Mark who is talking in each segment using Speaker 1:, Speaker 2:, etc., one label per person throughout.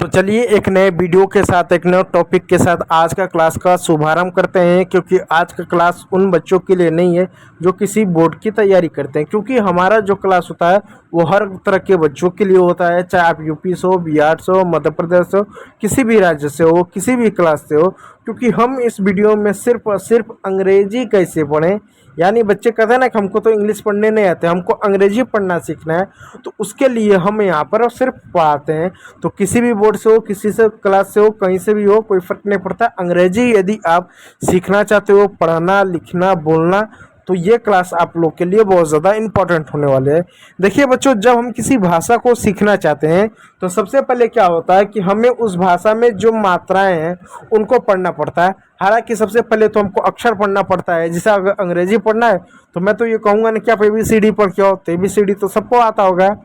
Speaker 1: तो चलिए एक नए वीडियो के साथ एक नए टॉपिक के साथ आज का क्लास का शुभारंभ करते हैं। क्योंकि आज का क्लास उन बच्चों के लिए नहीं है जो किसी बोर्ड की तैयारी करते हैं, क्योंकि हमारा जो क्लास होता है वो हर तरह के बच्चों के लिए होता है, चाहे आप यूपी से हो, बिहार से हो, मध्य प्रदेश से हो, किसी भी राज्य से हो, किसी भी क्लास से हो। क्योंकि हम इस वीडियो में सिर्फ और सिर्फ अंग्रेजी कैसे पढ़ें, यानी बच्चे कहते हैं ना कि हमको तो इंग्लिश पढ़ने नहीं आते, हमको अंग्रेजी पढ़ना सीखना है, तो उसके लिए हम यहाँ पर सिर्फ पढ़ाते हैं। तो किसी भी बोर्ड से हो, किसी से क्लास से हो, कहीं से भी हो, कोई फ़र्क नहीं पड़ता। अंग्रेजी यदि आप सीखना चाहते हो, पढ़ना लिखना बोलना, तो ये क्लास आप लोग के लिए बहुत ज़्यादा इम्पोर्टेंट होने वाले हैं। देखिए बच्चों, जब हम किसी भाषा को सीखना चाहते हैं तो सबसे पहले क्या होता है कि हमें उस भाषा में जो मात्राएं हैं उनको पढ़ना पड़ता है। हालांकि सबसे पहले तो हमको अक्षर पढ़ना पड़ता है। जैसे अगर अंग्रेजी पढ़ना है तो मैं तो ये कहूँगा ना कि आप ABCD पढ़ के आओ, तो ABCD तो सबको आता होगा।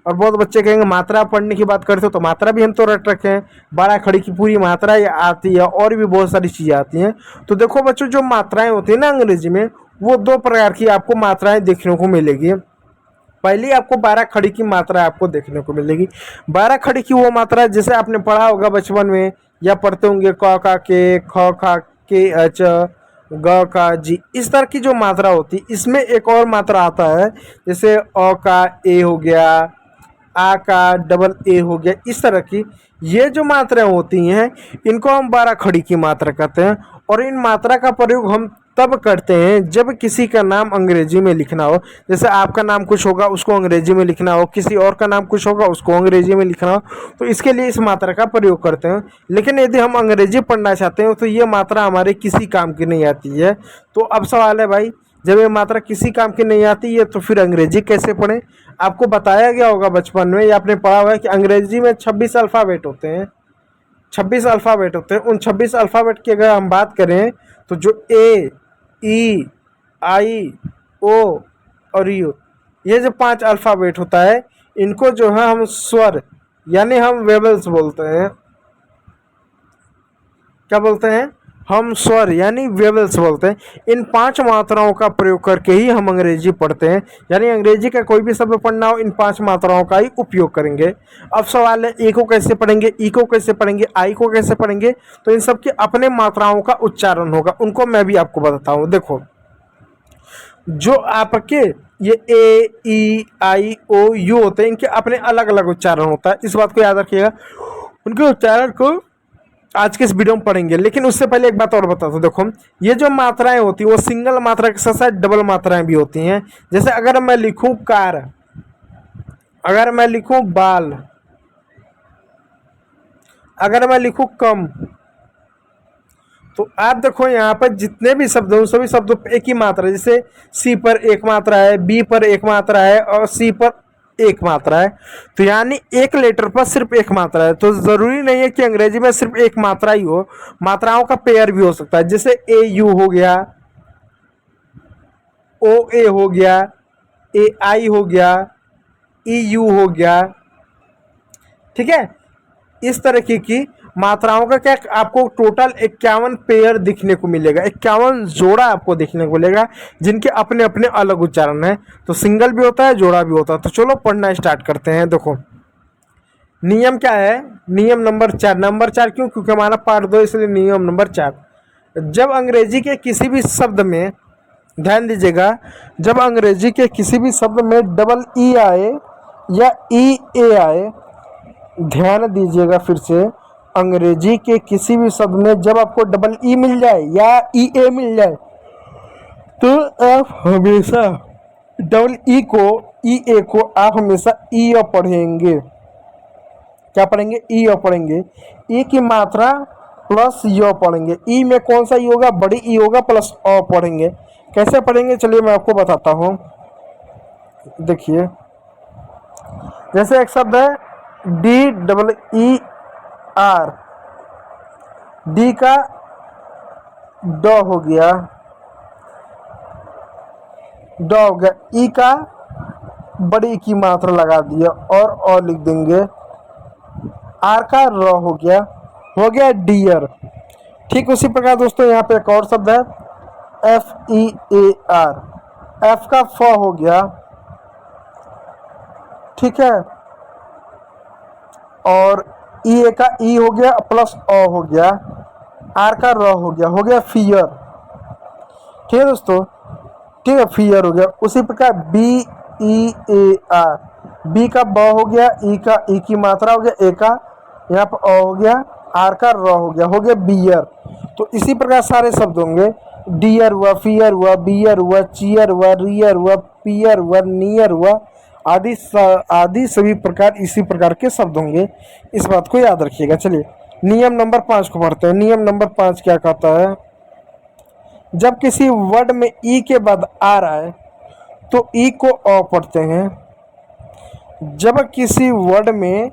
Speaker 1: और बहुत बच्चे कहेंगे मात्रा पढ़ने की बात करते हो, तो मात्रा भी हम तो रट रखे हैं, बारह खड़ी की पूरी मात्रा ये आती है, और भी बहुत सारी चीज़ें आती हैं। तो देखो बच्चों, जो मात्राएं होती है ना अंग्रेजी में, वो दो प्रकार की आपको मात्राएं देखने को मिलेगी। पहली आपको 12 खड़ी की मात्रा आपको देखने को मिलेगी। 12 खड़ी की वो मात्रा जैसे आपने पढ़ा होगा बचपन में, या पढ़ते होंगे क का के, ख खा के, अच, ग का जी, इस तरह की जो मात्रा होती है। इसमें एक और मात्रा आता है, जैसे अ का ए हो गया, आ का डबल ए हो गया, इस तरह की ये जो मात्राएं होती हैं इनको हम 12 खड़ी की मात्रा कहते हैं। और इन मात्रा का प्रयोग हम तब करते हैं जब किसी का नाम अंग्रेजी में लिखना हो। जैसे आपका नाम कुछ होगा, उसको अंग्रेजी में लिखना हो, किसी और का नाम कुछ होगा, उसको अंग्रेजी में लिखना हो, तो इसके लिए इस मात्रा का प्रयोग करते हैं। लेकिन यदि हम अंग्रेजी पढ़ना चाहते हैं तो ये मात्रा हमारे किसी काम की नहीं आती है। तो अब सवाल है भाई, जब ये मात्रा किसी काम की नहीं आती है तो फिर अंग्रेजी कैसे पढ़ें? आपको बताया गया होगा बचपन में, या आपने पढ़ा हुआ है कि अंग्रेजी में 26 अल्फ़ाबेट होते हैं। 26 अल्फ़ाबेट होते हैं। उन 26 अल्फ़ाबेट की अगर हम बात करें तो जो ए, ई, आई, ओ और यू, ये जो 5 अल्फ़ाबेट होता है, इनको जो है हम स्वर यानी हम वेवल्स बोलते हैं। क्या बोलते हैं? हम स्वर यानी वेवल्स बोलते हैं। इन 5 मात्राओं का प्रयोग करके ही हम अंग्रेजी पढ़ते हैं। यानी अंग्रेजी का कोई भी शब्द पढ़ना हो, इन 5 मात्राओं का ही उपयोग करेंगे। अब सवाल है, ए को कैसे पढ़ेंगे, ई को कैसे पढ़ेंगे, आई को कैसे पढ़ेंगे? तो इन सब के अपने मात्राओं का उच्चारण होगा, उनको मैं भी आपको बताता हूँ। देखो, जो आपके ये ए, ई, आई, ओ, यू होते हैं, इनके अपने अलग अलग उच्चारण होता है। इस बात को याद रखिएगा। उनके उच्चारण को आज के इस वीडियो में पढ़ेंगे। लेकिन उससे पहले एक बात और बता दो। देखो, ये जो मात्राएं होती हैं वो सिंगल मात्रा के साथ साथ डबल मात्राएं भी होती हैं। जैसे अगर मैं लिखूं कार, अगर मैं लिखूं बाल, अगर मैं लिखूं कम, तो आप देखो यहाँ पर जितने भी शब्द हैं सभी शब्दों पर एक ही मात्रा है। जैसे सी पर एक मात्रा है, बी पर एक मात्रा है और सी पर एक मात्रा है। तो यानी एक लेटर पर सिर्फ एक मात्रा है। तो ज़रूरी नहीं है कि अंग्रेजी में सिर्फ एक मात्रा ही हो, मात्राओं का पेयर भी हो सकता है। जैसे ए यू हो गया, ओ ए हो गया, ए आई हो गया, ई यू हो गया। ठीक है, इस तरीके की मात्राओं का क्या आपको टोटल 51 पेयर दिखने को मिलेगा, 51 जोड़ा आपको देखने को मिलेगा, जिनके अपने अपने अलग उच्चारण है। तो सिंगल भी होता है, जोड़ा भी होता है। तो चलो पढ़ना स्टार्ट करते हैं। देखो, नियम क्या है? नियम नंबर 4। नंबर 4 क्यों? क्योंकि हमारा पार्ट 2, इसलिए नियम नंबर 4। जब अंग्रेजी के किसी भी शब्द में, ध्यान दीजिएगा, जब अंग्रेजी के किसी भी शब्द में डबल ई आए या ई ए आए, ध्यान दीजिएगा फिर से, अंग्रेजी के किसी भी शब्द में जब आपको डबल ई मिल जाए या ई ए मिल जाए, तो आप हमेशा डबल ई को, ई ए को आप हमेशा ई पढ़ेंगे। क्या पढ़ेंगे? ई पढ़ेंगे। ई की मात्रा प्लस य पढ़ेंगे। ई में कौन सा ई होगा? बड़ी ई होगा, प्लस अ पढ़ेंगे। कैसे पढ़ेंगे चलिए मैं आपको बताता हूँ। देखिए, जैसे एक शब्द है D double E R, D का ड हो गया, ड हो गया, ई का बड़ी की मात्रा लगा दिया और अ लिख देंगे, आर का र हो गया डियर। ठीक उसी प्रकार दोस्तों यहाँ पे एक और शब्द है F E A are, F का फ हो गया। ठीक है, और ई ए का ई हो गया प्लस अ हो गया, आर का र हो गया फियर। ठीक है दोस्तों, ठीक है, फियर हो गया। उसी प्रकार B E A R, B का ब हो गया, ई का ई की मात्रा हो गया, ए का यहाँ पर अ हो गया, आर का र हो गया बियर। तो इसी प्रकार सारे शब्द होंगे, डियर हुआ, फियर हुआ, बियर हुआ, चियर हुआ, रियर हुआ, पियर हुआ, नियर हुआ, आदि सभी प्रकार इसी प्रकार के शब्द होंगे। इस बात को याद रखिएगा। चलिए नियम नंबर 5 को पढ़ते हैं। नियम नंबर 5 क्या कहता है, जब किसी वर्ड में ई के बाद आ रहा है तो ई को अ पढ़ते हैं। जब किसी वर्ड में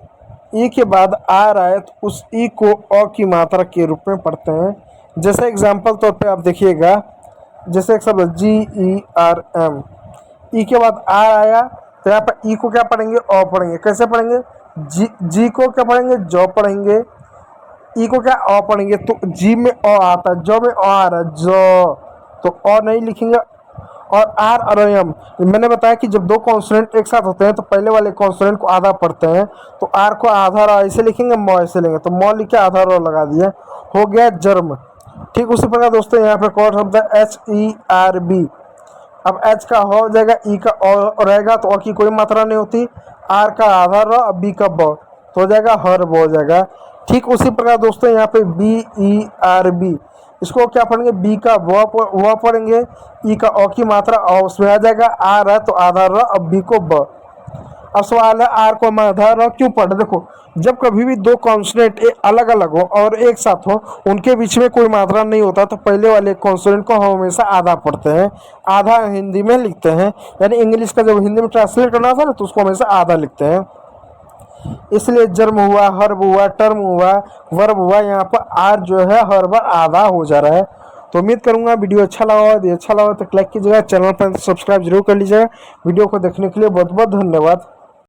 Speaker 1: ई के बाद आ रहा है तो उस ई को अ की मात्रा के रूप में पढ़ते हैं। जैसे एग्जाम्पल तौर पे आप देखिएगा, जैसे एक शब्द जी ई आर एम, ई के बाद आर आया तो यहाँ पर ई को क्या पढ़ेंगे, अ पढ़ेंगे। कैसे पढ़ेंगे, जी को क्या पढ़ेंगे, जौ पढ़ेंगे। ई को क्या अ पढ़ेंगे, तो जी में अ आता है, जौ में अ आ रहा है, जौ, तो अ नहीं लिखेंगे। और आर और एम, मैंने बताया कि जब दो कॉन्सोनेंट एक साथ होते हैं तो पहले वाले कॉन्सोनेंट को आधा पढ़ते हैं। तो आर को आधा र ऐसे लिखेंगे, म ऐसे लेंगे, तो म लिख के आधा र लगा दिया, हो गया जर्म। ठीक उसी प्रकार दोस्तों यहाँ पे कौन शब्द है, एच ई आर बी। अब एच का हो जाएगा, ई का अ रहेगा तो अ की कोई मात्रा नहीं होती, आर का आधा र, बी का ब, तो हो जाएगा हर्ब हो जाएगा। ठीक उसी प्रकार दोस्तों यहाँ पे बी ई आर बी, इसको क्या पढ़ेंगे, बी का व पढ़ेंगे, ई का अ की मात्रा अ उसमें आ जाएगा, आर है तो आधा र, अब बी को ब। अब सवाल है आर को हम आधा र क्यों पढ़े। देखो जब कभी भी दो कॉन्सोनेंट अलग अलग हो और एक साथ हो, उनके बीच में कोई मात्रा नहीं होता, तो पहले वाले कॉन्सोनेंट को हम हमेशा आधा पढ़ते हैं, आधा हिंदी में लिखते हैं। यानी इंग्लिश का जब हिंदी में ट्रांसलेट करना था ना तो उसको हमेशा आधा लिखते हैं। इसलिए जर्म हुआ, हर्ब हुआ, टर्म हुआ, वर्ब हुआ, यहाँ पर आर जो है हर बार आधा हो जा रहा है। तो उम्मीद करूंगा वीडियो अच्छा लगा हो, यदि अच्छा लगा तो लाइक कीजिएगा, चैनल पर सब्सक्राइब जरूर कर लीजिएगा। वीडियो को देखने के लिए बहुत बहुत धन्यवाद।